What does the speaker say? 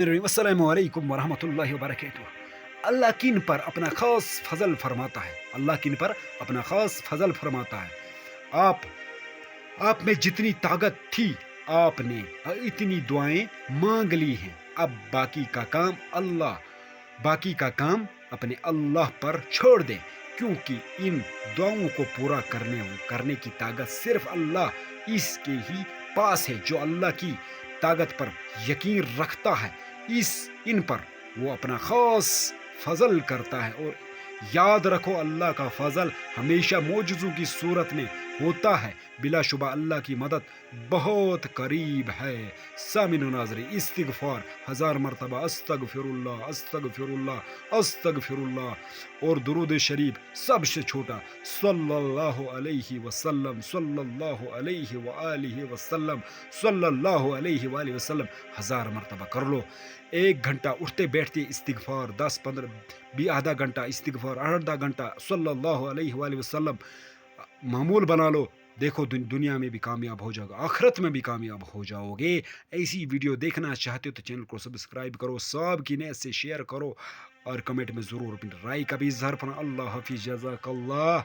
السلام علیکم ورحمۃ اللہ وبرکاتہ۔ اللہ کن پر اپنا خاص فضل فرماتا ہے، اللہ کن پر اپنا خاص فضل فرماتا ہے۔ آپ آپ میں جتنی طاقت تھی آپ نے اتنی دعائیں مانگ لی ہیں، اب باقی کا کام اپنے اللہ پر چھوڑ دیں، کیونکہ ان دعاؤں کو پورا کرنے کی طاقت صرف اللہ اس کے ہی پاس ہے۔ جو اللہ کی طاقت پر یقین رکھتا ہے، ان پر وہ اپنا خاص فضل کرتا ہے۔ اور یاد رکھو، اللہ کا فضل ہمیشہ معجزوں کی صورت میں ہوتا ہے۔ بلا شبہ اللہ کی مدد بہت قریب ہے۔ سامعین و ناظرین، استغفار 1000 مرتبہ استغفر اللہ استغفر اللہ استغفر اللہ، اور درود شریف سب سے چھوٹا صلی اللہ علیہ وسلم صلی اللہ علیہ وآلہ وسلم صلی اللہ علیہ وآلہ وسلم 1000 مرتبہ کر لو۔ 1 گھنٹہ اٹھتے بیٹھتے استغفار، 10-15 آدھا گھنٹہ استغفار، آدھا گھنٹہ صلی اللہ علیہ وآلہ وسلم معمول بنا لو۔ دیکھو دنیا میں بھی کامیاب ہو جاؤ گے، آخرت میں بھی کامیاب ہو جاؤ گے۔ ایسی ویڈیو دیکھنا چاہتے ہو تو چینل کو سبسکرائب کرو، سب کی نیت سے شیئر کرو، اور کمنٹ میں ضرور اپنی رائے کا بھی اظہار کرنا۔ اللہ حافظ، جزاک اللہ۔